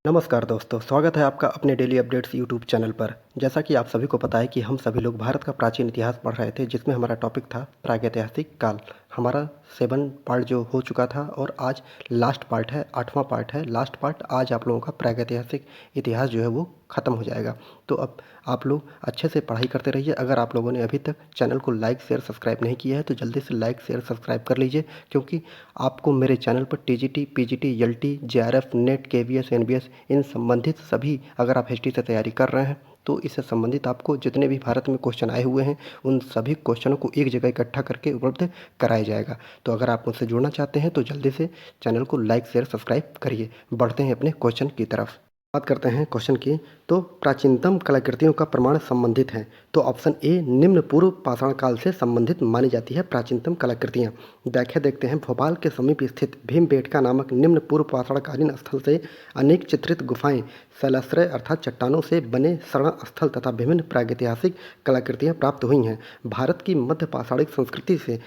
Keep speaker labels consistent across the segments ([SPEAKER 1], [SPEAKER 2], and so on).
[SPEAKER 1] नमस्कार दोस्तों, स्वागत है आपका अपने डेली अपडेट्स यूट्यूब चैनल पर। जैसा कि आप सभी को पता है कि हम सभी लोग भारत का प्राचीन इतिहास पढ़ रहे थे, जिसमें हमारा टॉपिक था प्रागैतिहासिक काल। हमारा 7 पार्ट जो हो चुका था और आज लास्ट पार्ट है, 8वां पार्ट है, लास्ट पार्ट। आज आप लोगों का प्रागैतिहासिक इतिहास जो है वो ख़त्म हो जाएगा। तो अब आप लोग अच्छे से पढ़ाई करते रहिए। अगर आप लोगों ने अभी तक चैनल को लाइक शेयर सब्सक्राइब नहीं किया है तो जल्दी से लाइक शेयर सब्सक्राइब कर लीजिए, क्योंकि आपको मेरे चैनल पर TGT, PGT, LT, JRF, NET, KVS, NBS इन संबंधित सभी, अगर आप हिस्ट्री से तैयारी कर रहे हैं तो इससे संबंधित आपको जितने भी भारत में क्वेश्चन आए हुए हैं उन सभी क्वेश्चनों को एक जगह इकट्ठा करके उपलब्ध कराया जाएगा। तो अगर आप मुझसे जुड़ना चाहते हैं तो जल्दी से चैनल को लाइक शेयर सब्सक्राइब करिए। बढ़ते हैं अपने क्वेश्चन की तरफ। बात करते हैं क्वेश्चन की। तो प्राचीनतम कलाकृतियों का प्रमाण संबंधित है। तो ऑप्शन ए, निम्न पूर्व पाषाण काल से संबंधित मानी जाती है प्राचीनतम कलाकृतियाँ। व्याख्या देखते हैं। भोपाल के समीप स्थित भीमबेटका नामक निम्न पूर्व पाषाणकालीन स्थल से अनेक चित्रित गुफाएं, शैलाश्रय अर्थात चट्टानों से बने शरण स्थल तथा विभिन्न प्रागैतिहासिक कलाकृतियाँ प्राप्त हुई हैं। भारत की मध्य पाषाणिक संस्कृति से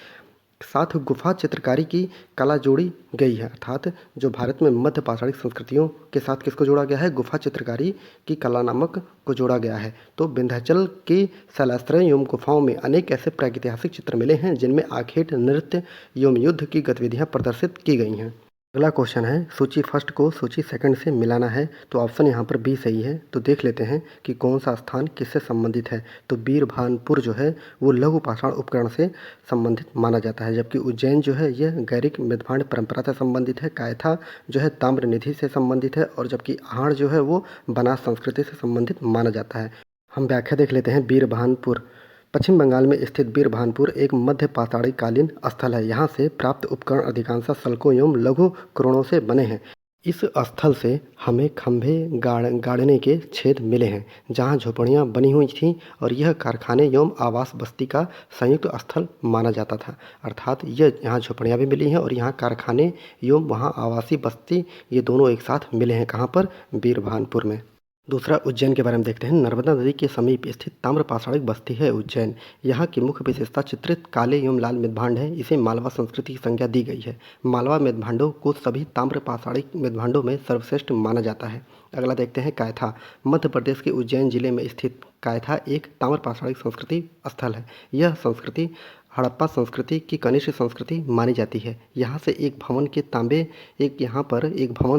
[SPEAKER 1] साथ गुफा चित्रकारी की कला जोड़ी गई है। अर्थात जो भारत में मध्य पाषाणिक संस्कृतियों के साथ किसको जोड़ा गया है? गुफा चित्रकारी की कला नामक को जोड़ा गया है। तो विंध्याचल की शैलाश्रय एवं गुफाओं में अनेक ऐसे प्रागैतिहासिक चित्र मिले हैं जिनमें आखेट, नृत्य एवं युद्ध की गतिविधियां प्रदर्शित की गई हैं। अगला क्वेश्चन है, सूची फर्स्ट को सूची सेकंड से मिलाना है। तो ऑप्शन यहाँ पर बी सही है। तो देख लेते हैं कि कौन सा स्थान किससे संबंधित है। तो बीरभानपुर जो है वो लघु पाषाण उपकरण से संबंधित माना जाता है, जबकि उज्जैन जो है यह गैरिक मृद्भांड परंपरा से संबंधित है। कायथा जो है ताम्र निधि से संबंधित है, और जबकि आहड़ जो है वो बनास संस्कृति से संबंधित माना जाता है। हम व्याख्या देख लेते हैं। बीरभानपुर पश्चिम बंगाल में स्थित बीरभानपुर एक मध्य पाषाणी कालीन स्थल है। यहाँ से प्राप्त उपकरण अधिकांशतः सल्कों एवं लघु कुरणों से बने हैं। इस स्थल से हमें खंभे गाड़ने के छेद मिले हैं जहाँ झोपड़ियाँ बनी हुई थीं, और यह कारखाने एवं आवास बस्ती का संयुक्त स्थल माना जाता था। अर्थात यह यहाँ झोपड़ियाँ भी मिली हैं और यहाँ कारखाने एवं वहाँ आवासीय बस्ती, ये दोनों एक साथ मिले हैं। कहाँ पर? बीरभानपुर में। दूसरा, उज्जैन के बारे में देखते हैं। नर्मदा नदी के समीप स्थित ताम्र पाषाणिक बस्ती है उज्जैन। यहाँ की मुख्य विशेषता चित्रित काले एवं लाल मृद्भांड है। इसे मालवा संस्कृति की संज्ञा दी गई है। मालवा मृद्भांडों को सभी ताम्र पाषाणिक मृद्भांडों में सर्वश्रेष्ठ माना जाता है। अगला देखते हैं कायथा। मध्य प्रदेश के उज्जैन जिले में स्थित कायथा एक ताम्र पाषाणिक संस्कृति स्थल है। यह संस्कृति हड़प्पा संस्कृति की कनिष्ठ संस्कृति मानी जाती है। यहाँ से एक भवन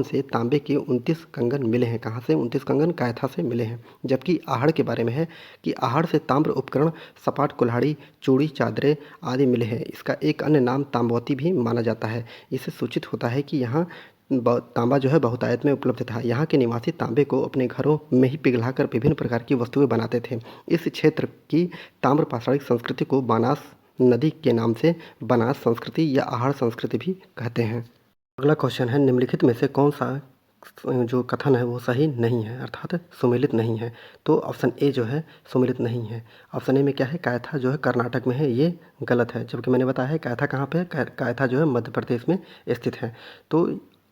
[SPEAKER 1] से तांबे के 29 कंगन मिले हैं। कहाँ से? 29 कंगन कायथा से मिले हैं। जबकि आहड़ के बारे में है कि आहड़ से ताम्र उपकरण, सपाट कुल्हाड़ी, चूड़ी, चादरें आदि मिले हैं। इसका एक अन्य नाम ताम्बवती भी माना जाता है। इससे सूचित होता है कि यहाँ तांबा जो है बहुतायत में उपलब्ध था। यहाँ के निवासी तांबे को अपने घरों में ही पिघलाकर विभिन्न प्रकार की वस्तुएं बनाते थे। इस क्षेत्र की ताम्र पाषाणिक संस्कृति को बनास नदी के नाम से बनास संस्कृति या आहड़ संस्कृति भी कहते हैं। अगला क्वेश्चन है, निम्नलिखित में से कौन सा जो कथन है वो सही नहीं है, अर्थात सुमेलित नहीं है। तो ऑप्शन ए जो है सुमेलित नहीं है। ऑप्शन ए में क्या है? कायथा जो है कर्नाटक में है, ये गलत है। जबकि मैंने बताया है कायथा कहाँ पे है? कायथा जो है मध्य प्रदेश में स्थित है। तो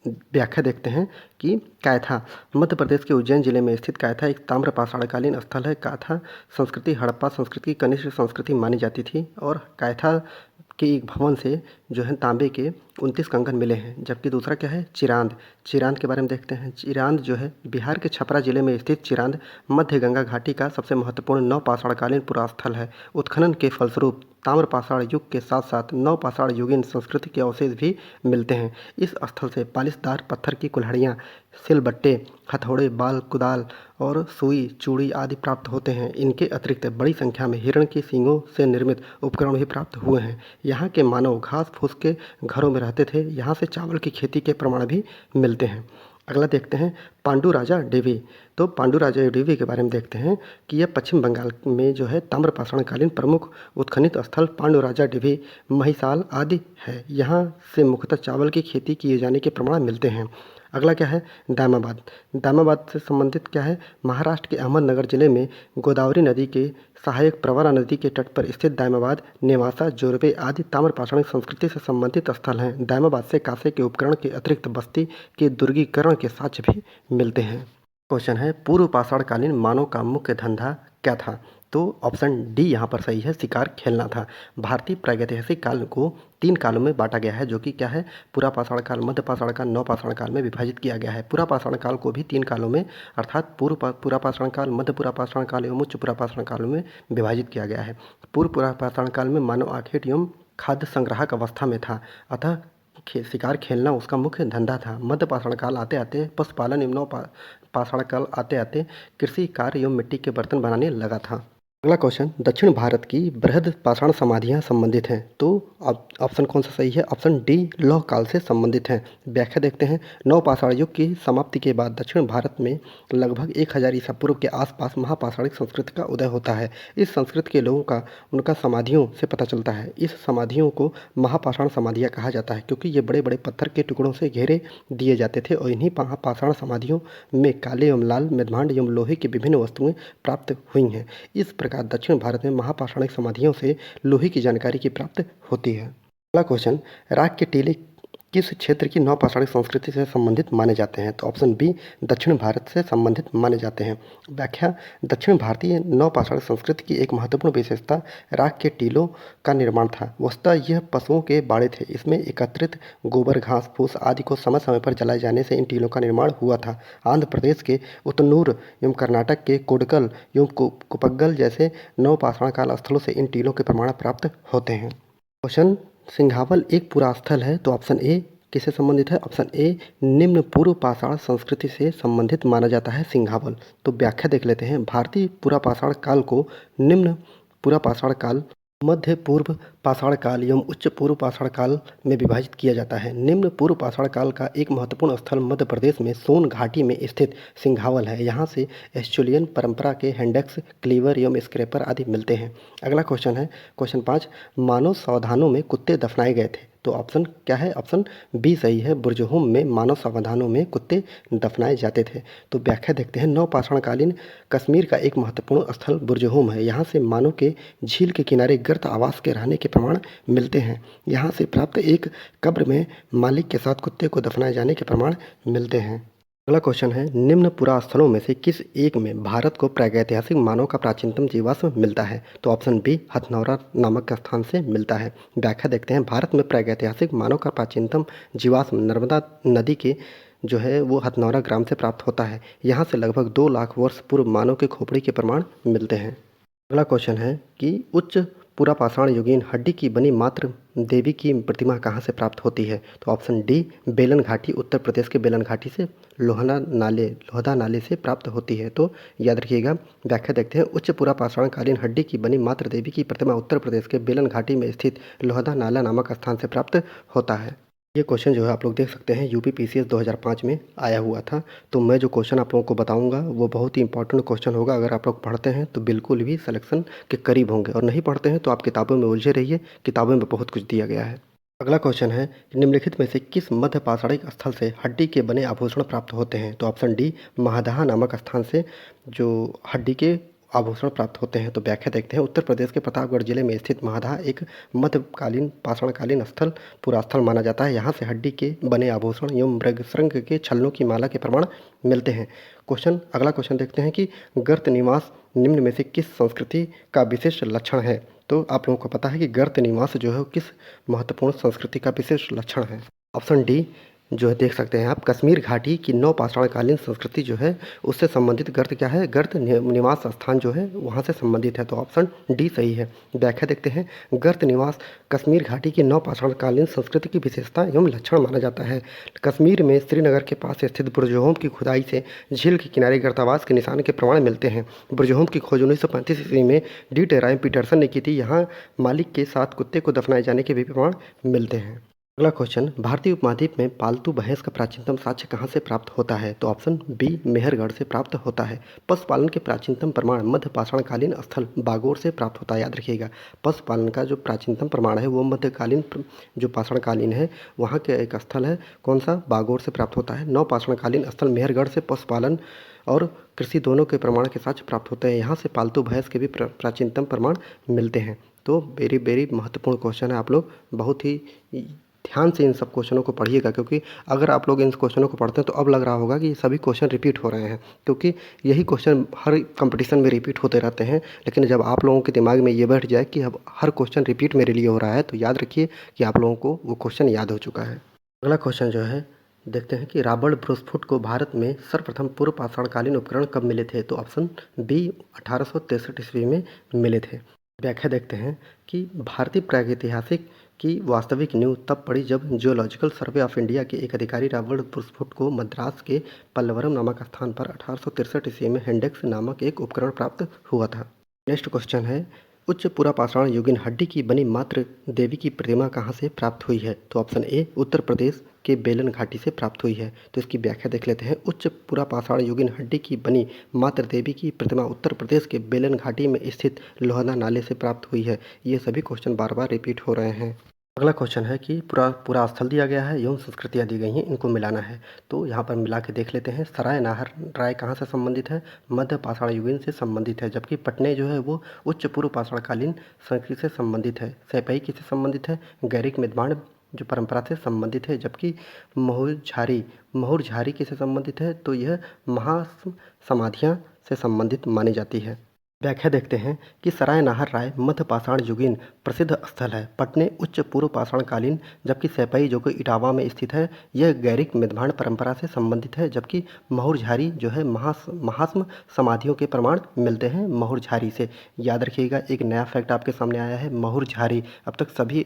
[SPEAKER 1] व्याख्या देखते हैं कि कायथा मध्य प्रदेश के उज्जैन जिले में स्थित कायथा एक ताम्र पाषाणकालीन स्थल है। कायथा संस्कृति हड़प्पा संस्कृति की कनिष्ठ संस्कृति मानी जाती थी, और कायथा के एक भवन से जो है तांबे के 29 कंगन मिले हैं। जबकि दूसरा क्या है? चिरांद। चिरांद के बारे में देखते हैं। चिरांद जो है बिहार के छपरा जिले में स्थित चिरांद मध्य गंगा घाटी का सबसे महत्वपूर्ण नवपाषाणकालीन पुरास्थल है। उत्खनन के फलस्वरूप ताम्र पाषाण युग के साथ साथ नवपाषाण युगीन संस्कृति के अवशेष भी मिलते हैं। इस स्थल से पालिशदार पत्थर की कुल्हाड़ियाँ, सिलबट्टे, हथौड़े, बाल, कुदाल और सुई, चूड़ी आदि प्राप्त होते हैं। इनके अतिरिक्त बड़ी संख्या में हिरण के सींगों से निर्मित उपकरण भी प्राप्त हुए हैं। यहाँ के मानव घास फूस के घरों में रहते थे। यहाँ से चावल की खेती के प्रमाण भी मिलते हैं। अगला देखते हैं पांडु राजा डेवी। तो पांडु राजा डेवी के बारे में देखते हैं कि यह पश्चिम बंगाल में जो है ताम्र पाषाणकालीन प्रमुख उत्खनित स्थल पांडु राजा डेवी, महिसाल आदि है। यहाँ से मुख्यतः चावल की खेती किए जाने के प्रमाण मिलते हैं। अगला क्या है? दामाबाद। दामाबाद से संबंधित क्या है? महाराष्ट्र के अहमदनगर जिले में गोदावरी नदी के सहायक प्रवरा नदी के तट पर स्थित दामाबाद, नेवासा, जोरवे आदि ताम्र पाषाणिक संस्कृति से संबंधित स्थल हैं। दामाबाद से कांसे के उपकरण के अतिरिक्त बस्ती के दुर्गीकरण के साक्ष्य भी मिलते हैं। क्वेश्चन है, पूर्व पाषाणकालीन मानव का मुख्य धंधा क्या था? तो ऑप्शन डी यहाँ पर सही है, शिकार खेलना था। भारतीय प्रागैतिहासिक काल को 3 कालों में बांटा गया है, जो कि क्या है, पुरापाषाण काल, मध्यपाषाण काल, नवपाषाण काल में विभाजित किया गया है। पुरापाषाण काल को भी 3 कालों में अर्थात पुरापाषाण काल, मध्य पुरापाषाण काल एवं उच्च पुरापाषाण काल में विभाजित किया गया है। पूर्व पुरापाषाण काल में मानव आखेट एवं खाद्य संग्राहक अवस्था में था, अतः शिकार खेलना उसका मुख्य धंधा था। मध्यपाषाण काल आते आते पशुपालन एवं पाषाण काल आते आते कृषि कार्य एवं मिट्टी के बर्तन बनाने लगा था। अगला क्वेश्चन, दक्षिण भारत की बृहद पाषाण समाधियां संबंधित हैं, तो ऑप्शन कौन सा सही है? ऑप्शन डी लौह काल से संबंधित हैं। व्याख्या देखते हैं। नवपाषाण युग की समाप्ति के बाद दक्षिण भारत में लगभग 1000 ईसा पूर्व के आसपास महापाषाणिक संस्कृति का उदय होता है। इस संस्कृति के लोगों का उनका समाधियों से पता चलता है। इस समाधियों को महापाषाण समाधियाँ कहा जाता है, क्योंकि ये बड़े बड़े पत्थर के टुकड़ों से घेरे दिए जाते थे और इन्हीं महापाषाण समाधियों में काले एवं लाल मेदभांड एवं लोहे की विभिन्न वस्तुएं प्राप्त हुई हैं। इस प्रकार दक्षिण भारत में महापाषाणिक समाधियों से लोहे की जानकारी की प्राप्त होती है। अगला क्वेश्चन, राख के टीले किस क्षेत्र की नवपाषाणिक संस्कृति से संबंधित माने जाते हैं? तो ऑप्शन बी दक्षिण भारत से संबंधित माने जाते हैं। व्याख्या, दक्षिण भारतीय नवपाषाणिक संस्कृति की एक महत्वपूर्ण विशेषता राख के टीलों का निर्माण था। वस्तुतः यह पशुओं के बाड़े थे। इसमें एकत्रित गोबर, घास फूस आदि को समय समय पर जलाए जाने से इन टीलों का निर्माण हुआ था। आंध्र प्रदेश के उतनूर एवं कर्नाटक के कोडकल एवं कुप्पगल जैसे नवपाषाण काल स्थलों से इन टीलों के प्रमाण प्राप्त होते हैं। क्वेश्चन, सिंघावल एक पुरास्थल है, तो ऑप्शन ए किससे संबंधित है? ऑप्शन ए निम्न पूर्व पाषाण संस्कृति से संबंधित माना जाता है सिंघावल। तो व्याख्या देख लेते हैं। भारतीय पुरापाषाण काल को निम्न पुरापाषाण काल, मध्य पूर्व पाषाण काल एवं उच्च पूर्व पाषाण काल में विभाजित किया जाता है। निम्न पूर्व पाषाण काल का एक महत्वपूर्ण स्थल मध्य प्रदेश में सोन घाटी में स्थित सिंघावल है। यहाँ से एस्चुलियन परंपरा के हैंडक्स, क्लीवर एवं स्क्रैपर आदि मिलते हैं। अगला क्वेश्चन है क्वेश्चन 5, मानव समाधानों में कुत्ते दफनाए गए थे, तो ऑप्शन क्या है? ऑप्शन बी सही है, बुर्जहोम में मानव समाधानों में कुत्ते दफनाए जाते थे। तो व्याख्या देखते हैं। नवपाषाणकालीन कश्मीर का एक महत्वपूर्ण स्थल बुर्जहोम है। यहाँ से मानव के झील के किनारे गर्त आवास के रहने के प्रमाण मिलते हैं। यहाँ से प्राप्त एक कब्र में मालिक के साथ कुत्ते को दफनाए जाने के प्रमाण मिलते हैं। अगला क्वेश्चन है, निम्न पुरास्थलों में से किस एक में भारत को प्रागैतिहासिक मानव का प्राचीनतम जीवाश्म मिलता है? तो ऑप्शन बी हथनौरा नामक स्थान से मिलता है। व्याख्या देखते हैं। भारत में प्रागैतिहासिक मानव का प्राचीनतम जीवाश्म नर्मदा नदी के जो है वो हथनौरा ग्राम से प्राप्त होता है। यहाँ से लगभग 2 लाख वर्ष पूर्व मानव के खोपड़ी के प्रमाण मिलते हैं। अगला क्वेश्चन है कि उच्च पुरापाषाण युगीन हड्डी की बनी मात्र देवी की प्रतिमा कहाँ से प्राप्त होती है? तो ऑप्शन डी बेलन घाटी, उत्तर प्रदेश के बेलन घाटी से लोहदा नाले से प्राप्त होती है। तो याद रखिएगा। व्याख्या देखते हैं। उच्च पुरापाषाणकालीन हड्डी की बनी मात्र देवी की प्रतिमा उत्तर प्रदेश के बेलन घाटी में स्थित लोहदा नाला नामक स्थान से प्राप्त होता है। ये क्वेश्चन जो है आप लोग देख सकते हैं यूपी पीसीएस 2005 में आया हुआ था। तो मैं जो क्वेश्चन आप लोगों को बताऊंगा वो बहुत ही इंपॉर्टेंट क्वेश्चन होगा। अगर आप लोग पढ़ते हैं तो बिल्कुल भी सिलेक्शन के करीब होंगे, और नहीं पढ़ते हैं तो आप किताबों में उलझे रहिए। किताबों में बहुत कुछ दिया गया है। अगला क्वेश्चन है, निम्नलिखित में से किस मध्य पाषाणिक स्थल से हड्डी के बने आभूषण प्राप्त होते हैं? तो ऑप्शन डी महादहा नामक स्थान से जो हड्डी के आभूषण प्राप्त होते हैं। तो व्याख्या देखते हैं। उत्तर प्रदेश के प्रतापगढ़ जिले में स्थित महादहा एक मध्यकालीन पाषाणकालीन स्थल पुरास्थल माना जाता है। यहाँ से हड्डी के बने आभूषण एवं मृगशृंग के छल्लों की माला के प्रमाण मिलते हैं। अगला क्वेश्चन देखते हैं कि गर्त निवास निम्न में से किस संस्कृति का विशिष्ट लक्षण है? तो आप लोगों को पता है कि गर्त निवास जो है किस महत्वपूर्ण संस्कृति का विशिष्ट लक्षण है? ऑप्शन डी जो है देख सकते हैं आप, कश्मीर घाटी की नवपाषाणकालीन संस्कृति जो है उससे संबंधित गर्त क्या है? गर्त निवास स्थान जो है वहाँ से संबंधित है। तो ऑप्शन डी सही है। व्याख्या देखते हैं। गर्त निवास कश्मीर घाटी की नवपाषाणकालीन संस्कृति की विशेषता एवं लक्षण माना जाता है। कश्मीर में श्रीनगर के पास स्थित बुर्जहोम की खुदाई से झील के किनारे गर्तावास के निशान के प्रमाण मिलते हैं। बुर्जहोम की खोज 1935 ईस्वी में डी टेराइम पीटरसन ने की थी। यहाँ मालिक के साथ कुत्ते को दफनाए जाने के भी प्रमाण मिलते हैं। अगला क्वेश्चन, भारतीय उपमहाद्वीप में पालतू भैंस का प्राचीनतम साक्ष्य कहाँ से प्राप्त होता है? तो ऑप्शन बी मेहरगढ़ से प्राप्त होता है। पशुपालन के प्राचीनतम प्रमाण मध्य पाषाणकालीन स्थल बागोर से प्राप्त होता है। याद रखिएगा, पशुपालन का जो प्राचीनतम प्रमाण है वो मध्यकालीन जो पाषाणकालीन है वहाँ के एक स्थल है, कौन सा? बागोर से प्राप्त होता है। नवपाषाणकालीन स्थल मेहरगढ़ से पशुपालन और कृषि दोनों के प्रमाण के साक्ष्य प्राप्त होते हैं। यहाँ से पालतू भैंस के भी प्राचीनतम प्रमाण मिलते हैं। तो वेरी वेरी महत्वपूर्ण क्वेश्चन है। आप लोग बहुत ही ध्यान से इन सब क्वेश्चनों को पढ़िएगा, क्योंकि अगर आप लोग इन क्वेश्चनों को पढ़ते हैं तो अब लग रहा होगा कि सभी क्वेश्चन रिपीट हो रहे हैं, क्योंकि यही क्वेश्चन हर कंपटीशन में रिपीट होते रहते हैं। लेकिन जब आप लोगों के दिमाग में ये बैठ जाए कि अब हर क्वेश्चन रिपीट मेरे लिए हो रहा है, तो याद रखिए कि आप लोगों को वो क्वेश्चन याद हो चुका है। अगला क्वेश्चन जो है देखते हैं कि रॉबर्ट ब्रूसफुट को भारत में सर्वप्रथम पूर्व पाषाणकालीन उपकरण कब मिले थे? तो ऑप्शन बी 1863 ईस्वी में मिले थे। व्याख्या देखते हैं कि भारतीय प्रागैतिहासिक की वास्तविक नींव तब पड़ी जब जियोलॉजिकल सर्वे ऑफ इंडिया के एक अधिकारी रॉबर्ट ब्रूसफुट को मद्रास के पल्लवरम नामक स्थान पर 1863 ईस्वी में हेंडेक्स नामक एक उपकरण प्राप्त हुआ था। नेक्स्ट क्वेश्चन है, उच्च पुरापाषाण युगीन हड्डी की बनी मातृ देवी की प्रतिमा कहाँ से प्राप्त हुई है? तो ऑप्शन ए उत्तर प्रदेश के बेलन घाटी से प्राप्त हुई है। तो इसकी व्याख्या देख लेते हैं। उच्च पुरापाषाण युगीन हड्डी की बनी मातृ देवी की प्रतिमा उत्तर प्रदेश के बेलन घाटी में स्थित लोहना नाले से प्राप्त हुई है। ये सभी क्वेश्चन बार बार रिपीट हो रहे हैं। अगला क्वेश्चन है कि पूरा स्थल दिया गया है, यौन संस्कृतियाँ दी गई हैं, इनको मिलाना है। तो यहाँ पर मिला के देख लेते हैं। सराय नाहर राय कहाँ से संबंधित है? मध्य पाषाण युगीन से संबंधित है, जबकि पटने जो है वो उच्च पूर्व पाषाणकालीन संस्कृति से संबंधित है। सैपई किससे संबंधित है? गैरिक निर्माण जो परंपरा से संबंधित है, जबकि महुरझारी किससे संबंधित है? तो यह महासमाधियाँ से संबंधित मानी जाती है। व्याख्या देखते हैं कि सराय नाहर राय मध्य पाषाण युगीन प्रसिद्ध स्थल है, पटने उच्च पूर्व पाषाणकालीन, जबकि सैपई जो कि इटावा में स्थित है यह गैरिक निर्माण परंपरा से संबंधित है, जबकि महुरझारी जो है महास्म समाधियों के प्रमाण मिलते हैं महुरझारी से। याद रखिएगा, एक नया फैक्ट आपके सामने आया है, महुरझारी। अब तक सभी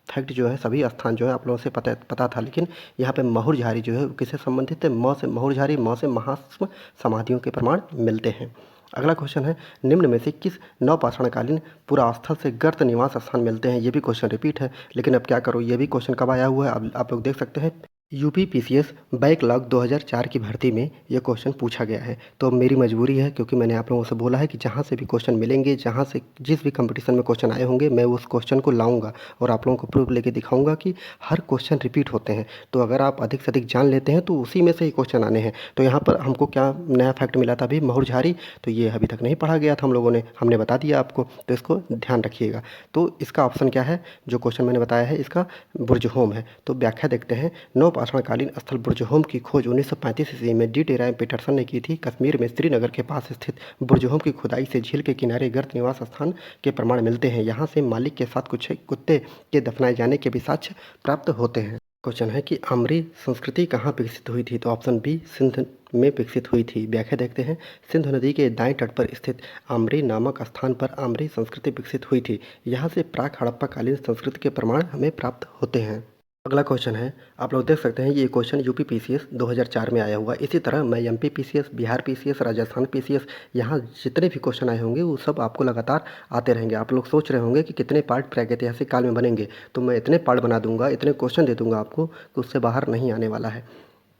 [SPEAKER 1] फैक्ट जो है, सभी स्थान जो है आप लोगों से पता था, लेकिन यहाँ पे महुरझारी जो है किससे संबंधित है? म से महुरझारी, म से महास्म समाधियों के प्रमाण मिलते हैं। अगला क्वेश्चन है, निम्न में से किस नवपाषाणकालीन पुरास्थल से गर्त निवास स्थान मिलते हैं? ये भी क्वेश्चन रिपीट है, लेकिन अब क्या करो, ये भी क्वेश्चन कब आया हुआ है अब आप लोग देख सकते हैं। यूपीपीसीएस बैकलॉग 2004 की भर्ती में ये क्वेश्चन पूछा गया है। तो अब मेरी मजबूरी है, क्योंकि मैंने आप लोगों से बोला है कि जहाँ से भी क्वेश्चन मिलेंगे, जहाँ से जिस भी कंपटीशन में क्वेश्चन आए होंगे, मैं उस क्वेश्चन को लाऊंगा और आप लोगों को प्रूफ लेके दिखाऊंगा कि हर क्वेश्चन रिपीट होते हैं। तो अगर आप अधिक से अधिक जान लेते हैं तो उसी में से ही क्वेश्चन आने हैं। तो यहाँ पर हमको क्या नया फैक्ट मिला था अभी? महुरझारी। तो ये अभी तक नहीं पढ़ा गया था हम लोगों ने, हमने बता दिया आपको, तो इसको ध्यान रखिएगा। तो इसका ऑप्शन क्या है? जो क्वेश्चन मैंने बताया है इसका बुर्जहोम है। तो व्याख्या देखते हैं। नवपाषाणकालीन स्थल बुर्जहोम की खोज 1935 ईस्वी में डी टेराय पीटरसन ने की थी। कश्मीर में श्रीनगर के पास स्थित बुर्जहोम की खुदाई से झील के किनारे गर्त निवास स्थान के प्रमाण मिलते हैं। यहाँ से मालिक के साथ कुछ कुत्ते के दफनाए जाने के भी साक्ष्य प्राप्त होते हैं। क्वेश्चन है कि आम्री संस्कृति कहाँ विकसित हुई थी? तो ऑप्शन बी सिंध में विकसित हुई थी। व्याख्या देखते हैं। सिंधु नदी के दाएं तट पर स्थित आम्री नामक स्थान पर आम्री संस्कृति विकसित हुई थी। यहाँ से प्राक हड़प्पा कालीन संस्कृति के प्रमाण हमें प्राप्त होते हैं। अगला क्वेश्चन है, आप लोग देख सकते हैं, ये क्वेश्चन यूपी पीसीएस 2004 में आया हुआ। इसी तरह मैं MP PCS, Bihar PCS, Rajasthan PCS, यहाँ जितने भी क्वेश्चन आए होंगे वो सब आपको लगातार आते रहेंगे। आप लोग सोच रहे होंगे कि कितने पार्ट प्रागैतिहासिक काल में बनेंगे, तो मैं इतने पार्ट बना दूंगा, इतने क्वेश्चन दे दूंगा आपको कि उससे बाहर नहीं आने वाला है।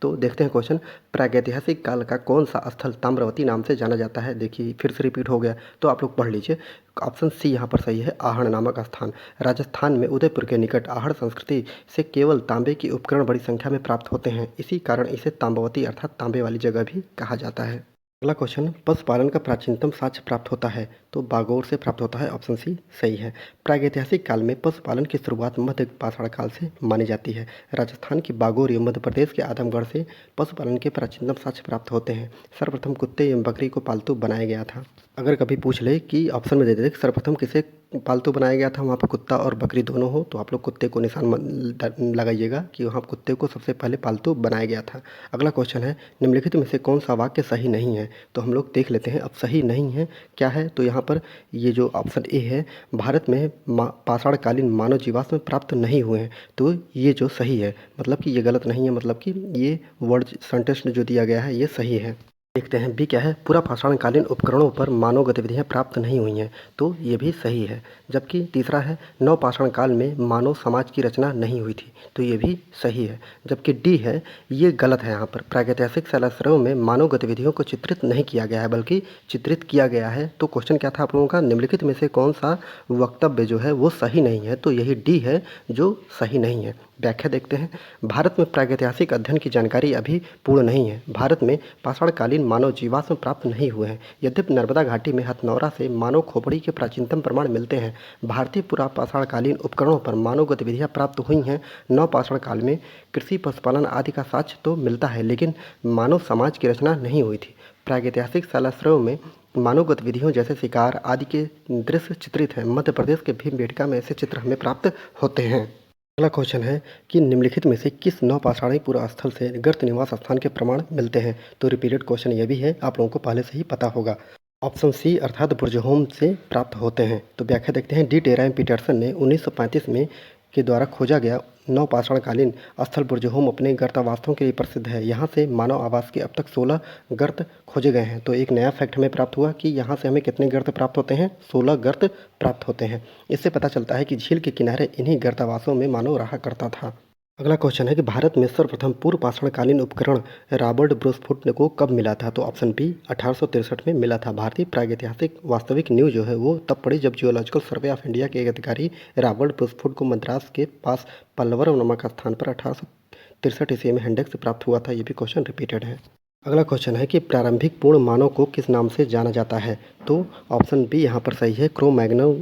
[SPEAKER 1] तो देखते हैं क्वेश्चन, प्रागैतिहासिक काल का कौन सा स्थल ताम्रवती नाम से जाना जाता है? देखिए फिर से रिपीट हो गया, तो आप लोग पढ़ लीजिए। ऑप्शन सी यहाँ पर सही है, आहड़ नामक स्थान। राजस्थान में उदयपुर के निकट आहड़ संस्कृति से केवल तांबे के उपकरण बड़ी संख्या में प्राप्त होते हैं, इसी कारण इसे ताम्बवती अर्थात तांबे वाली जगह भी कहा जाता है। अगला क्वेश्चन, पशुपालन का प्राचीनतम साक्ष्य प्राप्त होता है? तो बागोर से प्राप्त होता है। ऑप्शन सी सही है। प्रागैतिहासिक काल में पशुपालन की शुरुआत मध्य पाषाण काल से मानी जाती है। राजस्थान की बागोर एवं मध्य प्रदेश के आदमगढ़ से पशुपालन के प्राचीनतम साक्ष्य प्राप्त होते हैं। सर्वप्रथम कुत्ते एवं बकरी को पालतू बनाया गया था। अगर कभी पूछ ले कि ऑप्शन में दे दे सर्वप्रथम किसे पालतू बनाया गया था, वहाँ पर कुत्ता और बकरी दोनों हो, तो आप लोग कुत्ते को निशान लगाइएगा कि वहाँ कुत्ते को सबसे पहले पालतू बनाया गया था। अगला क्वेश्चन है, निम्नलिखित में से कौन सा वाक्य सही नहीं है? तो हम लोग देख लेते हैं। अब सही नहीं है क्या है? तो यहाँ पर ये जो ऑप्शन ए है, भारत में पाषाणकालीन मानव जीवाश्म प्राप्त नहीं हुए हैं, तो ये जो सही है, मतलब कि ये गलत नहीं है, मतलब कि ये वर्ड सेंटेंस जो दिया गया है ये सही है। देखते हैं बी क्या है, पूरा पाषाणकालीन उपकरणों पर मानव गतिविधियां प्राप्त नहीं हुई हैं, तो ये भी सही है। जबकि तीसरा है, नव पाषाण काल में मानव समाज की रचना नहीं हुई थी, तो ये भी सही है। जबकि डी है, ये गलत है। यहाँ पर प्रागैतिहासिक शैलाश्रयों में मानव गतिविधियों को चित्रित नहीं किया गया है, बल्कि चित्रित किया गया है। तो क्वेश्चन क्या था आप लोगों का, निम्नलिखित में से कौन सा वक्तव्य जो है वो सही नहीं है? तो यही डी है जो सही नहीं है। व्याख्या देखते हैं। भारत में प्रागैतिहासिक अध्ययन की जानकारी अभी पूर्ण नहीं है। भारत में पाषाणकालीन मानव जीवाश्म प्राप्त नहीं हुए हैं। यद्यपि नर्मदा घाटी में हथनौरा से मानव खोपड़ी के प्राचीनतम प्रमाण मिलते हैं। भारतीय पुरापाषाणकालीन उपकरणों पर मानव गतिविधियाँ प्राप्त हुई हैं। नवपाषाण काल में कृषि, पशुपालन आदि का साक्ष्य तो मिलता है, लेकिन मानव समाज की रचना नहीं हुई थी। प्रागैतिहासिक शैलाश्रयों में मानव गतिविधियों जैसे शिकार आदि के दृश्य चित्रित हैं। मध्य प्रदेश के भीमबेटका में ऐसे चित्र हमें प्राप्त होते हैं। अगला क्वेश्चन है कि निम्नलिखित में से किस नवपाषाणी पुरा स्थल से गर्त निवास स्थान के प्रमाण मिलते हैं? तो रिपीटेड क्वेश्चन ये भी है, आप लोगों को पहले से ही पता होगा। ऑप्शन सी अर्थात बुर्जहोम से प्राप्त होते हैं। तो व्याख्या देखते हैं। डी टेरा एम पीटरसन ने 1935 में के द्वारा खोजा गया नवपाषाणकालीन स्थल बुर्जहोम अपने गर्तावासों के लिए प्रसिद्ध है। यहाँ से मानव आवास के अब तक 16 गर्त खोजे गए हैं। तो एक नया फैक्ट हमें प्राप्त हुआ कि यहाँ से हमें कितने गर्त प्राप्त होते हैं? 16 गर्त प्राप्त होते हैं। इससे पता चलता है कि झील के किनारे इन्हीं गर्तावासों में मानव रहा करता था। अगला क्वेश्चन है कि भारत में सर्वप्रथम पूर्व पाषाणकालीन उपकरण रॉबर्ट ब्रूसफुट को कब मिला था? तो ऑप्शन बी 1863 में मिला था। भारतीय प्रागैतिहासिक वास्तविक न्यूज़ जो है वो तब पड़ी जब जियोलॉजिकल सर्वे ऑफ इंडिया के एक अधिकारी रॉबर्ट ब्रूसफुट को मद्रास के पास पल्लवरम नामक स्थान पर 1863 ईस्वी में हैंडेक से प्राप्त हुआ था। ये भी क्वेश्चन रिपीटेड है। अगला क्वेश्चन है कि प्रारंभिक पूर्ण मानव को किस नाम से जाना जाता है? तो ऑप्शन बी यहाँ पर सही है, क्रो मैग्नो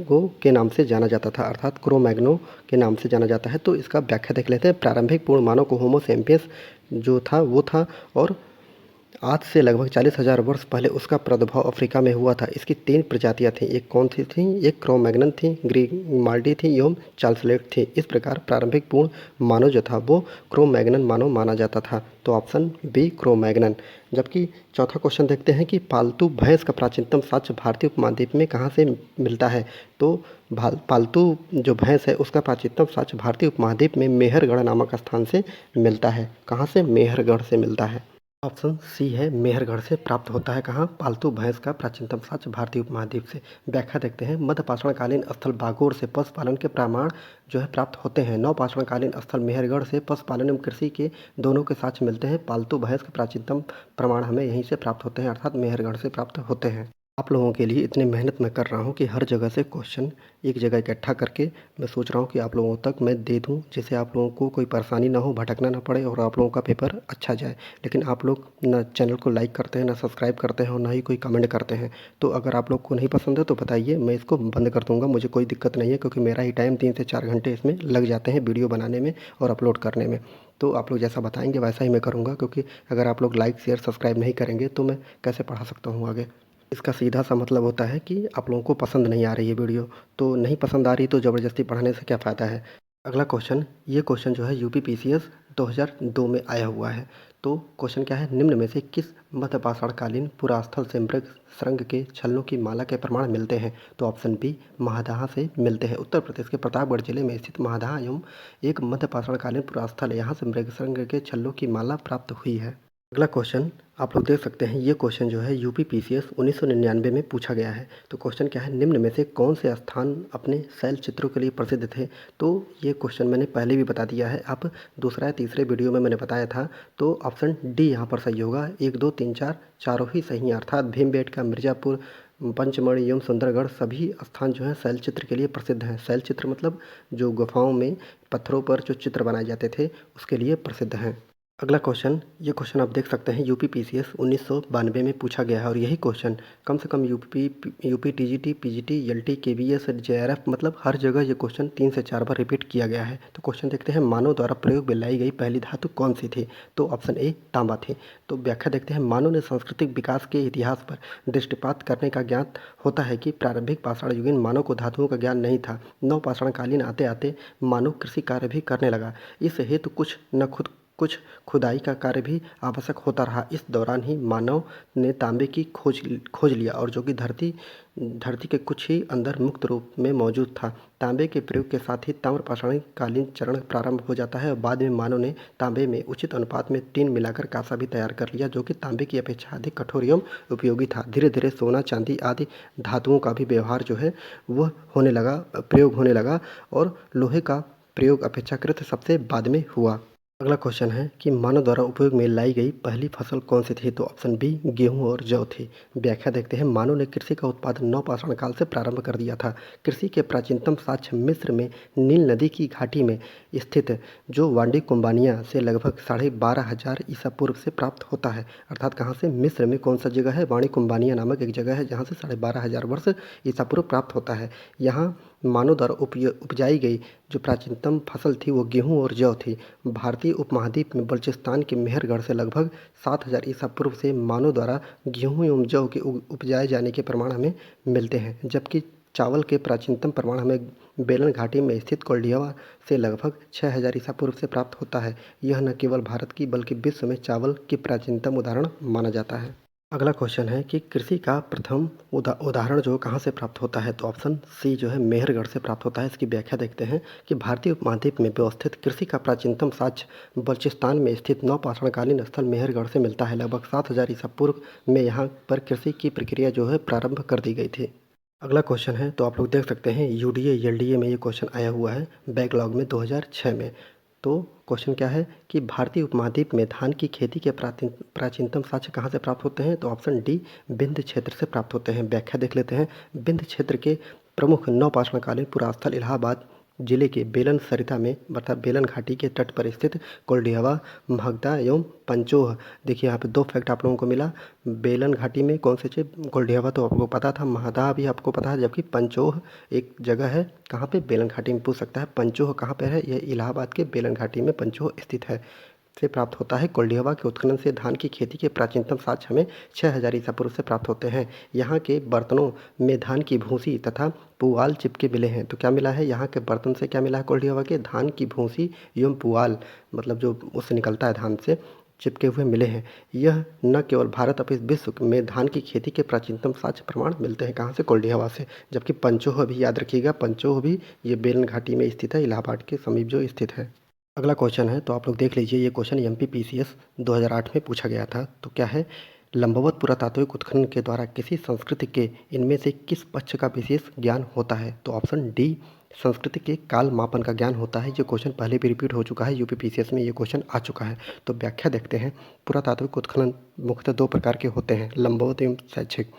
[SPEAKER 1] के नाम से जाना जाता था, अर्थात क्रो मैग्नो के नाम से जाना जाता है। तो इसका व्याख्या देख लेते हैं। प्रारंभिक पूर्ण मानव को होमो सेपियंस जो था वो था, और आज से लगभग 40,000 वर्ष पहले उसका प्रादुर्भाव अफ्रीका में हुआ था। इसकी 3 प्रजातियां थीं। एक कौन सी थी? एक क्रो-मैग्नन थी, ग्रीमाल्डी थी एवं चार्ल्सलेट थी। इस प्रकार प्रारंभिक पूर्ण मानव जो था वो क्रो-मैग्नन मानव माना जाता था। तो ऑप्शन बी क्रो-मैग्नन। जबकि चौथा क्वेश्चन देखते हैं कि पालतू भैंस का प्राचीनतम साक्ष्य भारतीय उपमहाद्वीप में कहाँ से मिलता है? तो पालतू जो भैंस है उसका प्राचीनतम साक्ष्य भारतीय उपमहाद्वीप में मेहरगढ़ नामक स्थान से मिलता है। कहाँ से? मेहरगढ़ से मिलता है। ऑप्शन सी है, मेहरगढ़ से प्राप्त होता है। कहाँ? पालतू भैंस का प्राचीनतम साक्ष्य भारतीय उपमहाद्वीप से। व्याख्या देखते हैं। मध्यपाषाणकालीन स्थल बागोर से पशुपालन के प्रमाण जो है प्राप्त होते हैं। नवपाषाणकालीन स्थल मेहरगढ़ से पशुपालन एवं कृषि के दोनों के साक्ष्य मिलते हैं। पालतू भैंस के प्राचीनतम प्रमाण हमें यहीं से प्राप्त होते हैं, अर्थात मेहरगढ़ से प्राप्त होते हैं। आप लोगों के लिए इतनी मेहनत मैं कर रहा हूँ कि हर जगह से क्वेश्चन एक जगह इकट्ठा करके मैं सोच रहा हूँ कि आप लोगों तक मैं दे दूँ, जिससे आप लोगों को कोई परेशानी ना हो, भटकना ना पड़े और आप लोगों का पेपर अच्छा जाए। लेकिन आप लोग ना चैनल को लाइक करते हैं, ना सब्सक्राइब करते हैं और ना ही कोई कमेंट करते हैं। तो अगर आप लोग को नहीं पसंद है तो बताइए, मैं इसको बंद कर दूँगा। मुझे कोई दिक्कत नहीं है, क्योंकि मेरा ही टाइम 3 से 4 घंटे इसमें लग जाते हैं वीडियो बनाने में और अपलोड करने में। तो आप लोग जैसा बताएंगे वैसा ही मैं करूँगा, क्योंकि अगर आप लोग लाइक शेयर सब्सक्राइब नहीं करेंगे तो मैं कैसे पढ़ा सकता हूँ आगे। इसका सीधा सा मतलब होता है कि आप लोगों को पसंद नहीं आ रही है वीडियो। तो नहीं पसंद आ रही तो ज़बरदस्ती पढ़ाने से क्या फ़ायदा है। अगला क्वेश्चन, ये क्वेश्चन जो है यूपी पीसीएस 2002 में आया हुआ है। तो क्वेश्चन क्या है? निम्न में से किस मध्यपाषाणकालीन पुरास्थल से मृग शृंग के छल्लों की माला के प्रमाण मिलते हैं? तो ऑप्शन बी महादाहा से मिलते हैं। उत्तर प्रदेश के प्रतापगढ़ जिले में स्थित महादाहा एवं एक मध्यपाषाणकालीन पुरास्थल है। यहाँ से मृग शृंग के छल्लों की माला प्राप्त हुई है। अगला क्वेश्चन आप लोग देख सकते हैं। ये क्वेश्चन जो है यूपी पीसीएस 1999 में पूछा गया है। तो क्वेश्चन क्या है? निम्न में से कौन से स्थान अपने शैल चित्रों के लिए प्रसिद्ध थे? तो ये क्वेश्चन मैंने पहले भी बता दिया है। अब दूसरा या तीसरे वीडियो में मैंने बताया था। तो ऑप्शन डी यहाँ पर सही होगा। 1, 2, 3, 4 चारों ही सही हैं, अर्थात भीमबेटका, मिर्ज़ापुर, पंचमढ़ी एवं सुंदरगढ़ सभी स्थान जो हैं शैल चित्र के लिए प्रसिद्ध हैं। शैल चित्र मतलब जो गुफाओं में पत्थरों पर जो चित्र बनाए जाते थे उसके लिए प्रसिद्ध हैं। अगला क्वेश्चन, ये क्वेश्चन आप देख सकते हैं यूपी पीसीएस 1992 में पूछा गया है। और यही क्वेश्चन कम से कम UP TGT, PGT, LT, KVS, JRF मतलब हर जगह ये क्वेश्चन 3 से 4 बार रिपीट किया गया है। तो क्वेश्चन देखते हैं। मानव द्वारा प्रयोग में लाई गई पहली धातु कौन सी थी? तो ऑप्शन ए तांबा थी। तो व्याख्या देखते हैं। मानव ने सांस्कृतिक विकास के इतिहास पर दृष्टिपात करने का ज्ञात होता है कि प्रारंभिक पाषाण युगीन मानव को धातुओं का ज्ञान नहीं था। नवपाषाणकालीन आते आते मानव कृषि कार्य भी करने लगा। इस हेतु कुछ खुदाई का कार्य भी आवश्यक होता रहा। इस दौरान ही मानव ने तांबे की खोज लिया, और जो कि धरती के कुछ ही अंदर मुक्त रूप में मौजूद था। तांबे के प्रयोग के साथ ही ताम्रपाषाणकालीन चरण प्रारंभ हो जाता है और बाद में मानव ने तांबे में उचित अनुपात में टिन मिलाकर कांसा भी तैयार कर लिया, जो कि तांबे की अपेक्षा अधिक कठोर एवं उपयोगी था। धीरे धीरे सोना, चांदी आदि धातुओं का भी व्यवहार जो है वह प्रयोग होने लगा, और लोहे का प्रयोग अपेक्षाकृत सबसे बाद में हुआ। अगला क्वेश्चन है कि मानव द्वारा उपयोग में लाई गई पहली फसल कौन सी थी? तो ऑप्शन बी गेहूं और जौ थी। व्याख्या देखते हैं। मानव ने कृषि का उत्पादन नवपाषाण काल से प्रारंभ कर दिया था। कृषि के प्राचीनतम साक्ष्य मिस्र में नील नदी की घाटी में स्थित जो वाडी कुंबानिया से लगभग 12,500 ईसा पूर्व से प्राप्त होता है। अर्थात कहाँ से? मिस्र में कौन सा जगह है? वाडी कुंबानिया नामक एक जगह है जहाँ से 12,500 वर्ष ईसा पूर्व प्राप्त होता है। यहाँ मानव द्वारा उपजाई गई जो प्राचीनतम फसल थी वो गेहूं और जौ थी। भारतीय उपमहाद्वीप में बलूचिस्तान के मेहरगढ़ से लगभग 7,000 ईसा पूर्व से मानव द्वारा गेहूं एवं जौ के उपजाए जाने के प्रमाण हमें मिलते हैं, जबकि चावल के प्राचीनतम प्रमाण हमें बेलन घाटी में स्थित कोल्डियावा से लगभग 6,000 ईसा पूर्व से प्राप्त होता है। यह न केवल भारत की बल्कि विश्व में चावल की प्राचीनतम उदाहरण माना जाता है। अगला क्वेश्चन है कि कृषि का प्रथम उदाहरण जो कहाँ से प्राप्त होता है? तो ऑप्शन सी जो है मेहरगढ़ से प्राप्त होता है। इसकी व्याख्या देखते हैं कि भारतीय उपमहाद्वीप में व्यवस्थित कृषि का प्राचीनतम साक्ष्य बलूचिस्तान में स्थित नवपाषाणकालीन स्थल मेहरगढ़ से मिलता है। लगभग 7,000 ईसा पूर्व में यहाँ पर कृषि की प्रक्रिया जो है प्रारंभ कर दी गई थी। अगला क्वेश्चन है, तो आप लोग देख सकते हैं यूडीए एलडीए में ये क्वेश्चन आया हुआ है बैकलॉग में 2006 में। तो क्वेश्चन क्या है कि भारतीय उपमहाद्वीप में धान की खेती के प्राचीनतम साक्ष्य कहाँ से प्राप्त होते हैं? तो ऑप्शन डी विंध्य क्षेत्र से प्राप्त होते हैं। व्याख्या देख लेते हैं। विंध्य क्षेत्र के प्रमुख नवपाषाणकालीन पुरास्थल इलाहाबाद जिले के बेलन सरिता में अर्थात बेलन घाटी के तट पर स्थित कोल्डियावा, महगदा एवं पंचोह। देखिए यहाँ पे दो फैक्ट आप लोगों को मिला। बेलन घाटी में कौन से चीज? कोल्डियावा तो आपको पता था, महदा भी आपको पता है, जबकि पंचोह एक जगह है कहाँ पे? बेलन घाटी में। पूछ सकता है पंचोह कहाँ पर है? यह इलाहाबाद के बेलन घाटी में पंचोह स्थित है। से प्राप्त होता है। कोल्डियावा के उत्खनन से धान की खेती के प्राचीनतम साक्ष्य हमें 6,000 ईसा पूर्व से प्राप्त होते हैं। यहाँ के बर्तनों में धान की भूसी तथा पुआल चिपके मिले हैं। तो क्या मिला है? यहाँ के बर्तन से क्या मिला है? कोल्डियावा के धान की भूसी एवं पुआल, मतलब जो उससे निकलता है धान से, चिपके हुए मिले हैं। यह न केवल भारत अपितु विश्व में धान की खेती के प्राचीनतम साक्ष्य प्रमाण मिलते हैं कहाँ से? कोल्डियावा से। जबकि पंचोह भी याद रखिएगा, पंचोह भी ये बेलन घाटी में स्थित है, इलाहाबाद के समीप जो स्थित है। अगला क्वेश्चन है, तो आप लोग देख लीजिए। ये क्वेश्चन एमपीपीसीएस 2008 में पूछा गया था। तो क्या है? लंबवत पुरातात्विक उत्खनन के द्वारा किसी संस्कृति के इनमें से किस पक्ष का विशेष ज्ञान होता है? तो ऑप्शन डी संस्कृति के काल मापन का ज्ञान होता है। ये क्वेश्चन पहले भी रिपीट हो चुका है, यूपीपीसीएस में ये क्वेश्चन आ चुका है। तो व्याख्या देखते हैं। पुरातात्विक उत्खनन मुख्यतः दो प्रकार के होते हैं, लंबवत एवं शैक्षिक।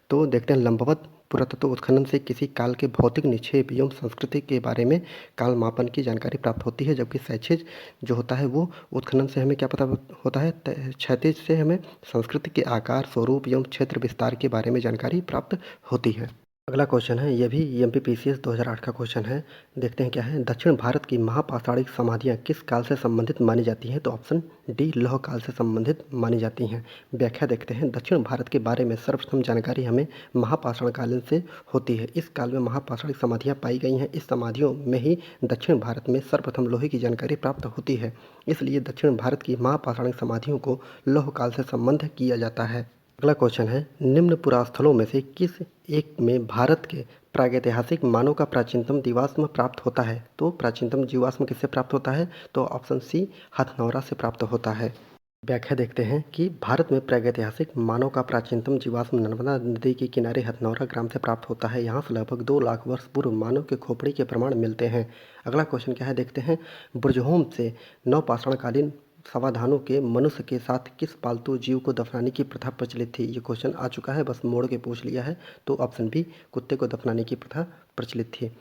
[SPEAKER 1] तो देखते हैं लंबवत पुरातत्व उत्खनन से किसी काल के भौतिक निक्षेप एवं संस्कृति के बारे में काल मापन की जानकारी प्राप्त होती है, जबकि क्षैतिज जो होता है वो उत्खनन से हमें क्या पता होता है? क्षैतिज से हमें संस्कृति के आकार, स्वरूप एवं क्षेत्र विस्तार के बारे में जानकारी प्राप्त होती है। अगला क्वेश्चन है, ये भी एमपीपीसीएस 2008 का क्वेश्चन है। देखते हैं क्या है। दक्षिण भारत की महापाषाणिक समाधियाँ किस काल से संबंधित मानी जाती हैं? तो ऑप्शन डी लौह काल से संबंधित मानी जाती हैं। व्याख्या देखते हैं। दक्षिण भारत के बारे में सर्वप्रथम जानकारी हमें महापाषाण कालीन से होती है। इस काल में महापाषाणिक समाधियाँ पाई गई हैं। इस समाधियों में ही दक्षिण भारत में सर्वप्रथम लोहे की जानकारी प्राप्त होती है। इसलिए दक्षिण भारत की महापाषाणिक समाधियों को लौह काल से संबंध किया जाता है। अगला क्वेश्चन है, निम्न पुरास्थलों में से किस एक में भारत के प्रागैतिहासिक मानव का प्राचीनतम जीवाश्म प्राप्त होता है? तो प्राचीनतम जीवाश्म किससे प्राप्त होता है? तो ऑप्शन सी हथनौरा से प्राप्त होता है। व्याख्या देखते हैं कि भारत में प्रागैतिहासिक मानव का प्राचीनतम जीवाश्म नर्मदा नदी के किनारे हथनौरा ग्राम से प्राप्त होता है। यहाँ से लगभग 2 लाख वर्ष पूर्व मानव के खोपड़ी के प्रमाण मिलते हैं। अगला क्वेश्चन क्या है, देखते हैं। बुर्जहोम से नवपाषाणकालीन समाधानों के मनुष्य के साथ किस पालतू जीव को दफनाने की प्रथा प्रचलित थी? ये क्वेश्चन आ चुका है, बस मोड़ के पूछ लिया है। तो ऑप्शन बी कुत्ते को दफनाने की प्रथा प्रचलित थी।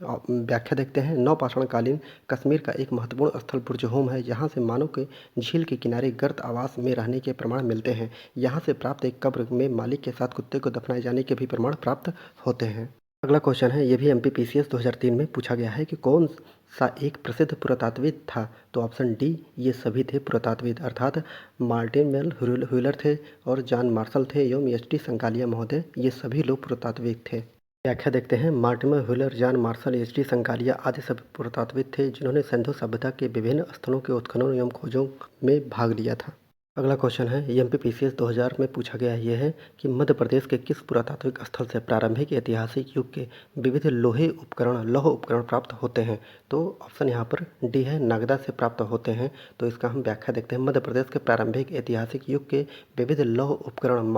[SPEAKER 1] व्याख्या देखते हैं। नवपाषाणकालीन कश्मीर का एक महत्वपूर्ण स्थल बुर्जहोम है। यहाँ से मानव के झील के किनारे गर्त आवास में रहने के प्रमाण मिलते हैं। यहाँ से प्राप्त एक कब्र में मालिक के साथ कुत्ते को दफनाए जाने के भी प्रमाण प्राप्त होते हैं। अगला क्वेश्चन है, ये भी एमपीपीसीएस 2003 में पूछा गया है कि कौन सा एक प्रसिद्ध पुरातात्विद था? तो ऑप्शन डी ये सभी थे पुरातात्विद, अर्थात मार्टिन मेल ह्यूलर थे और जॉन मार्शल थे एवं एच.टी. संकालिया महोदय, ये सभी लोग पुरातात्विद थे। व्याख्या देखते हैं। Mortimer Wheeler, John Marshall, H T. Sankalia आदि सभी पुरातात्विद थे जिन्होंने सिंधु सभ्यता के विभिन्न स्थलों के उत्खनन एवं खोजों में भाग लिया था। अगला क्वेश्चन है, एमपीपीसीएस 2000 में पूछा गया ये है कि मध्य प्रदेश के किस पुरातात्विक स्थल से प्रारंभिक ऐतिहासिक युग के विविध लौह उपकरण प्राप्त होते हैं? तो ऑप्शन यहाँ पर डी है, नागदा से प्राप्त होते हैं। तो इसका हम व्याख्या देखते हैं। मध्य प्रदेश के प्रारंभिक ऐतिहासिक युग के विविध लौह उपकरण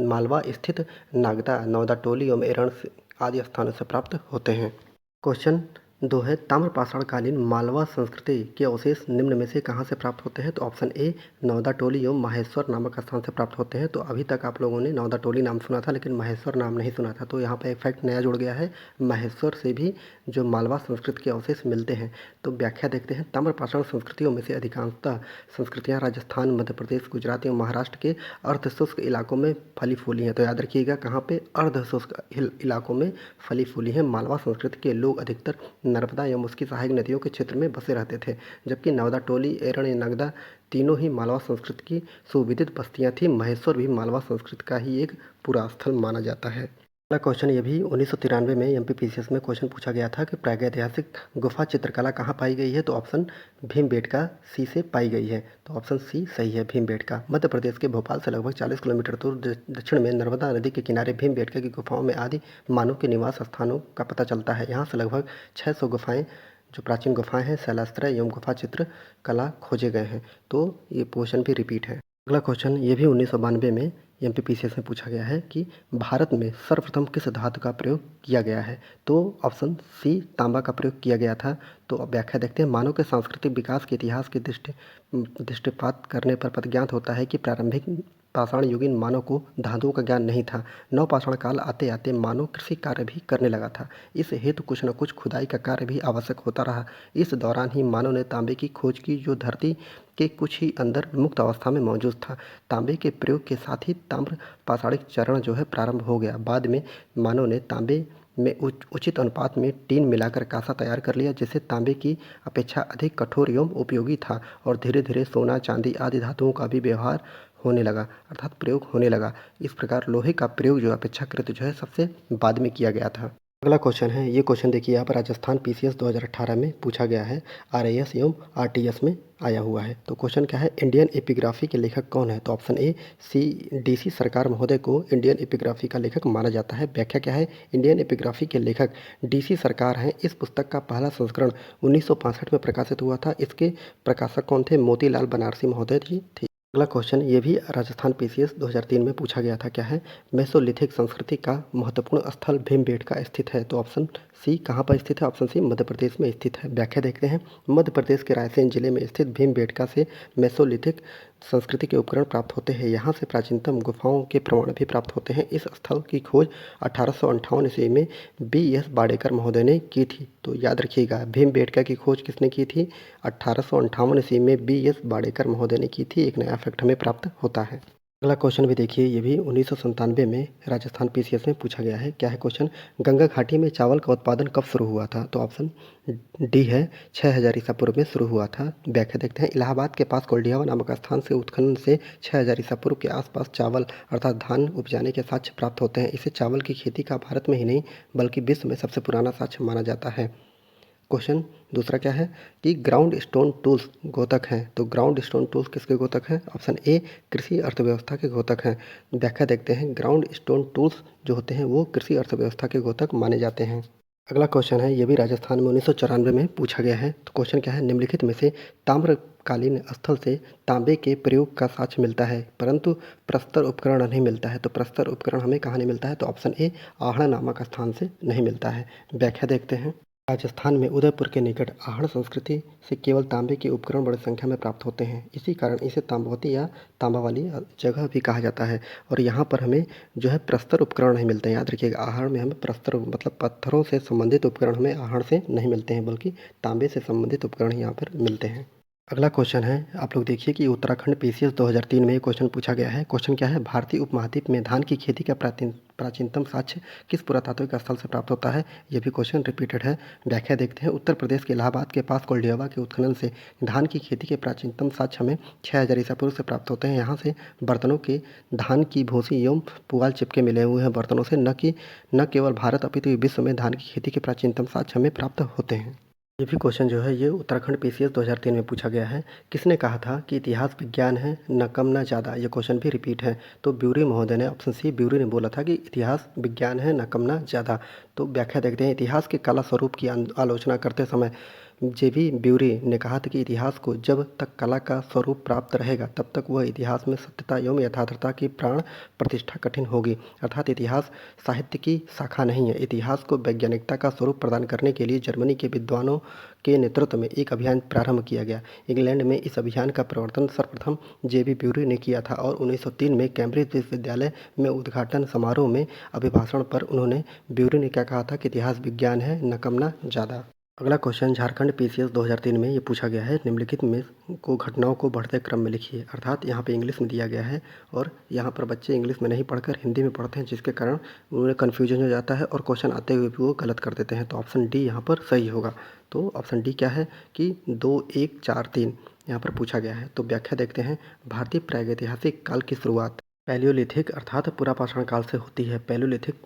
[SPEAKER 1] मालवा स्थित नागदा, नौदाटोली एवं एरण आदि स्थानों से प्राप्त होते हैं। क्वेश्चन दो है ताम्रपाषाणकालीन मालवा संस्कृति के अवशेष निम्न में से कहाँ से प्राप्त होते हैं? तो ऑप्शन ए नौदा टोली एवं माहेश्वर नामक स्थान से प्राप्त होते हैं। तो अभी तक आप लोगों ने नौदा टोली नाम सुना था लेकिन माहेश्वर नाम नहीं सुना था, तो यहाँ पर एक फैक्ट नया जुड़ गया है, माहेश्वर से भी जो मालवा संस्कृति के अवशेष मिलते हैं। तो व्याख्या देखते हैं। ताम्रपाषाण संस्कृतियों में से अधिकांशतः संस्कृतियाँ राजस्थान, मध्य प्रदेश, गुजरात एवं महाराष्ट्र के अर्धशुष्क इलाकों में फली फूली हैं। तो याद रखिएगा कहाँ पे? अर्धशुष्क इलाकों में फली फूली हैं। मालवा संस्कृति के लोग अधिकतर नर्मदा एवं उसकी सहायक नदियों के क्षेत्र में बसे रहते थे, जबकि नवदा टोली, एरण, नगदा तीनों ही मालवा संस्कृति की सुविदित बस्तियां थीं। महेश्वर भी मालवा संस्कृति का ही एक पूरा स्थल माना जाता है। अगला क्वेश्चन ये भी 1993 में एमपीपीसीएस में क्वेश्चन पूछा गया था कि प्रागैतिहासिक गुफा चित्रकला कहाँ पाई गई है? तो ऑप्शन भीमबेटका सी से पाई गई है। तो ऑप्शन सी सही है, भीमबेटका। मध्य प्रदेश के भोपाल से लगभग 40 किलोमीटर दूर दक्षिण में नर्मदा नदी के किनारे भीमबेटका की गुफाओं में आदि मानव के निवास स्थानों का पता चलता है। यहाँ से लगभग 600 गुफाएँ, जो प्राचीन गुफाएँ हैं, शैलास्त्र एवं गुफा चित्र कला खोजे गए हैं। तो ये क्वेश्चन भी रिपीट है। अगला क्वेश्चन ये भी 1992 में एमपीपीसीएस में पूछा गया है कि भारत में सर्वप्रथम किस धातु का प्रयोग किया गया है? तो ऑप्शन सी तांबा का प्रयोग किया गया था। तो अब व्याख्या देखते हैं। मानव के सांस्कृतिक विकास के इतिहास की दृष्टिपात करने पर प्रतिज्ञात होता है कि प्रारंभिक पाषाण युगीन मानव को धातुओं का ज्ञान नहीं था। नवपाषाण काल आते आते मानव कृषि कार्य भी करने लगा था। इस हेतु कुछ न कुछ खुदाई का कार्य भी आवश्यक होता रहा। इस दौरान ही मानव ने तांबे की खोज की, जो धरती के कुछ ही अंदर मुक्त अवस्था में मौजूद था। तांबे के प्रयोग के साथ ही ताम्र पाषाणिक चरण जो है प्रारंभ हो गया। बाद में मानव ने तांबे में उचित अनुपात में टीन मिलाकर कांसा तैयार कर लिया, जिससे तांबे की अपेक्षा अधिक कठोर एवं उपयोगी था। और धीरे धीरे सोना, चांदी आदि धातुओं का भी व्यवहार होने लगा, अर्थात प्रयोग होने लगा। इस प्रकार लोहे का प्रयोग जो अपेक्षाकृत जो है सबसे बाद में किया गया था। अगला क्वेश्चन है, ये क्वेश्चन देखिए यहाँ पर राजस्थान पीसीएस 2018 में पूछा गया है, आरआईएस एवं आरटीएस में आया हुआ है। तो क्वेश्चन क्या है? इंडियन एपिग्राफी के लेखक कौन है? तो ऑप्शन ए डीसी सरकार महोदय को इंडियन एपिग्राफी का लेखक माना जाता है। व्याख्या क्या है? इंडियन एपिग्राफी के लेखक डीसी सरकार हैं। इस पुस्तक का पहला संस्करण 1965 में प्रकाशित हुआ था। इसके प्रकाशक कौन थे? मोतीलाल बनारसी महोदय जी थे। अगला क्वेश्चन ये भी राजस्थान पीसीएस 2003 में पूछा गया था। क्या है? मेसोलिथिक संस्कृति का महत्वपूर्ण स्थल भीमबेटका स्थित है। तो ऑप्शन सी कहाँ पर स्थित है? ऑप्शन सी मध्य प्रदेश में स्थित है। व्याख्या देखते हैं। मध्य प्रदेश के रायसेन जिले में स्थित भीमबेटका से मेसोलिथिक संस्कृति के उपकरण प्राप्त होते हैं। यहाँ से प्राचीनतम गुफाओं के प्रमाण भी प्राप्त होते हैं। इस स्थल की खोज 1858 ईस्वी में बीएस बाड़ेकर महोदय ने की थी। तो याद रखिएगा, भीमबेटका की खोज किसने की थी? 1858 ईस्वी में बीएस बाड़ेकर महोदय ने की थी। एक नया फैक्ट हमें प्राप्त होता है। अगला क्वेश्चन भी देखिए, ये भी 1997 में राजस्थान पीसीएस में पूछा गया है। क्या है क्वेश्चन? गंगा घाटी में चावल का उत्पादन कब शुरू हुआ था? तो ऑप्शन डी है 6000 ईसा पूर्व में शुरू हुआ था। व्याख्या देखते हैं। इलाहाबाद के पास कोल्डियावा नामक स्थान से उत्खनन से 6000 ईसा पूर्व के आसपास चावल अर्थात धान उपजाने के साक्ष्य प्राप्त होते हैं। इसे चावल की खेती का भारत में ही नहीं बल्कि विश्व में सबसे पुराना साक्ष्य माना जाता है। क्वेश्चन दूसरा क्या है कि ग्राउंड स्टोन टूल्स घोतक हैं। तो ग्राउंड स्टोन टूल्स किसके घोतक हैं? ऑप्शन ए कृषि अर्थव्यवस्था के घोतक हैं। व्याख्या देखते हैं। ग्राउंड स्टोन टूल्स जो होते हैं वो कृषि अर्थव्यवस्था के घोतक माने जाते हैं। अगला क्वेश्चन है, ये भी राजस्थान में 1994 में पूछा गया है। तो क्वेश्चन क्या है? निम्नलिखित में से ताम्रकालीन स्थल से तांबे के प्रयोग का साक्ष्य मिलता है परंतु प्रस्तर उपकरण नहीं मिलता है। तो प्रस्तर उपकरण हमें कहाँ नहीं मिलता है? तो ऑप्शन ए आहड़ नामक स्थान से नहीं मिलता है। व्याख्या देखते हैं। राजस्थान में उदयपुर के निकट आहड़ संस्कृति से केवल तांबे के उपकरण बड़ी संख्या में प्राप्त होते हैं। इसी कारण इसे तांबवती या तांबा वाली जगह भी कहा जाता है। और यहाँ पर हमें जो है प्रस्तर उपकरण नहीं मिलते हैं। याद रखिएगा, आहड़ में हमें प्रस्तर मतलब पत्थरों से संबंधित उपकरण हमें आहड़ से नहीं मिलते हैं, बल्कि तांबे से संबंधित उपकरण यहाँ पर मिलते हैं। अगला क्वेश्चन है, आप लोग देखिए कि उत्तराखंड पीसीएस 2003 में ये क्वेश्चन पूछा गया है। क्वेश्चन क्या है? भारतीय उपमहाद्वीप में धान की खेती का प्राचीनतम साक्ष्य किस पुरातात्विक स्थल से प्राप्त होता है? ये भी क्वेश्चन रिपीटेड है। व्याख्या देखते हैं। उत्तर प्रदेश के इलाहाबाद के पास कोल्डियावा के उत्खनन से धान की खेती के प्राचीनतम साक्ष्य हमें 6000 ईसा पूर्व से प्राप्त होते हैं। यहाँ से बर्तनों के धान की भूसी एवं पुआल चिपके मिले हुए हैं बर्तनों से। न केवल भारत अपितु विश्व में धान की खेती के प्राचीनतम साक्ष्य हमें प्राप्त होते हैं। ये भी क्वेश्चन जो है ये उत्तराखंड पीसीएस 2003 में पूछा गया है। किसने कहा था कि इतिहास विज्ञान है, न कम न ज़्यादा? ये क्वेश्चन भी रिपीट है। तो ब्यूरी महोदय ने, ऑप्शन सी ब्यूरी ने बोला था कि इतिहास विज्ञान है, न कम न ज़्यादा। तो व्याख्या देखते हैं। इतिहास के कला स्वरूप की आलोचना करते समय जेबी ब्यूरी ने कहा था कि इतिहास को जब तक कला का स्वरूप प्राप्त रहेगा तब तक वह इतिहास में सत्यता एवं यथार्थता की प्राण प्रतिष्ठा कठिन होगी। अर्थात इतिहास साहित्य की शाखा नहीं है। इतिहास को वैज्ञानिकता का स्वरूप प्रदान करने के लिए जर्मनी के विद्वानों के नेतृत्व में एक अभियान प्रारंभ किया गया। इंग्लैंड में इस अभियान का प्रवर्तन सर्वप्रथम जेबी ब्यूरी ने किया था और 1903 में कैम्ब्रिज विश्वविद्यालय में उद्घाटन समारोह में अभिभाषण पर उन्होंने ब्यूरी ने क्या कहा था कि इतिहास विज्ञान है, न कम न ज़्यादा। अगला क्वेश्चन झारखंड पीसीएस 2003 में ये पूछा गया है, निम्नलिखित में को घटनाओं को बढ़ते क्रम में लिखिए। अर्थात यहाँ पे इंग्लिश में दिया गया है और यहाँ पर बच्चे इंग्लिश में नहीं पढ़कर हिंदी में पढ़ते हैं, जिसके कारण उन्हें कन्फ्यूजन हो जाता है और क्वेश्चन आते हुए भी वो गलत कर देते हैं। तो ऑप्शन डी यहाँ पर सही होगा। तो ऑप्शन डी क्या है कि 2, 1, 4, 3 यहाँ पर पूछा गया है। तो व्याख्या देखते हैं। भारतीय प्रागैतिहासिक काल की शुरुआत पैलियोलिथिक अर्थात पुरापाषाण काल से होती है। पैलियोलिथिक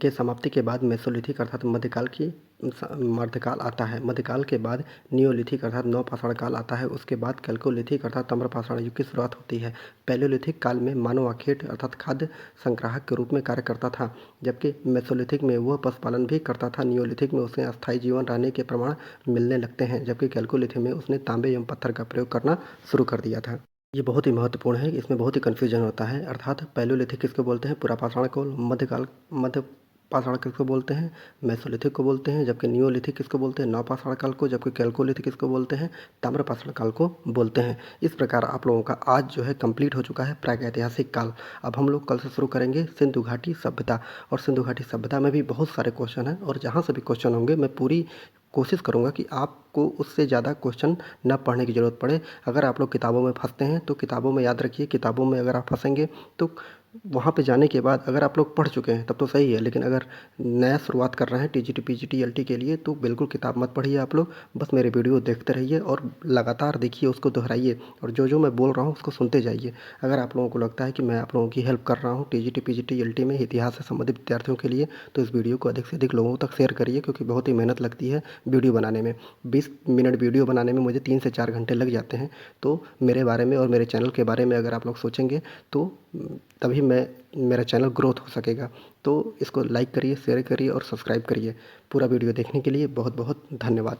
[SPEAKER 1] के समाप्ति के बाद मेसोलिथिक अर्थात मध्यकाल आता है। मध्यकाल के बाद नियोलिथिक अर्थात नवपाषाण काल आता है। उसके बाद कैल्कोलिथिक अर्थात ताम्रपाषाण युग की शुरुआत होती है। पैलियोलिथिक काल में मानव आखेट अर्थात खाद्य संग्राहक के रूप में कार्य करता था, जबकि मेसोलिथिक में वह पशुपालन भी करता था। नियोलिथिक में उसने अस्थायी जीवन रहने के प्रमाण मिलने लगते हैं, जबकि कैल्कोलिथिक में उसने तांबे एवं पत्थर का प्रयोग करना शुरू कर दिया था। ये बहुत ही महत्वपूर्ण है, इसमें बहुत ही कन्फ्यूजन होता है। अर्थात पैलियोलिथिक किसको बोलते हैं? पुरापाषाण को। मध्य पाषाण किसको बोलते हैं? मेसोलिथिक को बोलते हैं। जबकि नियोलिथिक किसको बोलते हैं? नवपाषाण काल को। जबकि कैल्कोलिथिक किसको बोलते हैं? ताम्रपाषाण काल को बोलते हैं। इस प्रकार आप लोगों का आज जो है कंप्लीट हो चुका है प्रागैतिहासिक काल। अब हम लोग कल से शुरू करेंगे सिंधु घाटी सभ्यता, और सिंधु घाटी सभ्यता में भी बहुत सारे क्वेश्चन हैं, और जहाँ से भी क्वेश्चन होंगे मैं पूरी कोशिश करूँगा कि आपको उससे ज़्यादा क्वेश्चन न पढ़ने की ज़रूरत पड़े। अगर आप लोग किताबों में फंसते हैं तो किताबों में याद रखिए, किताबों में अगर आप फंसेंगे तो वहाँ पे जाने के बाद अगर आप लोग पढ़ चुके हैं तब तो सही है, लेकिन अगर नया शुरुआत कर रहे हैं टीजीटी पीजीटी एलटी के लिए तो बिल्कुल किताब मत पढ़िए। आप लोग बस मेरे वीडियो देखते रहिए और लगातार देखिए, उसको दोहराइए और जो मैं बोल रहा हूँ उसको सुनते जाइए। अगर आप लोगों को लगता है कि मैं आप लोगों की हेल्प कर रहा हूँ टीजीटी पीजीटी एलटी में इतिहास से संबंधित विद्यार्थियों के लिए, तो इस वीडियो को अधिक से अधिक लोगों तक शेयर करिए, क्योंकि बहुत ही मेहनत लगती है वीडियो बनाने में। 20 मिनट वीडियो बनाने में मुझे 3 से 4 घंटे लग जाते हैं। तो मेरे बारे में और मेरे चैनल के बारे में अगर आप लोग सोचेंगे तो तभी मेरा चैनल ग्रोथ हो सकेगा। तो इसको लाइक करिए, शेयर करिए और सब्सक्राइब करिए। पूरा वीडियो देखने के लिए बहुत बहुत धन्यवाद।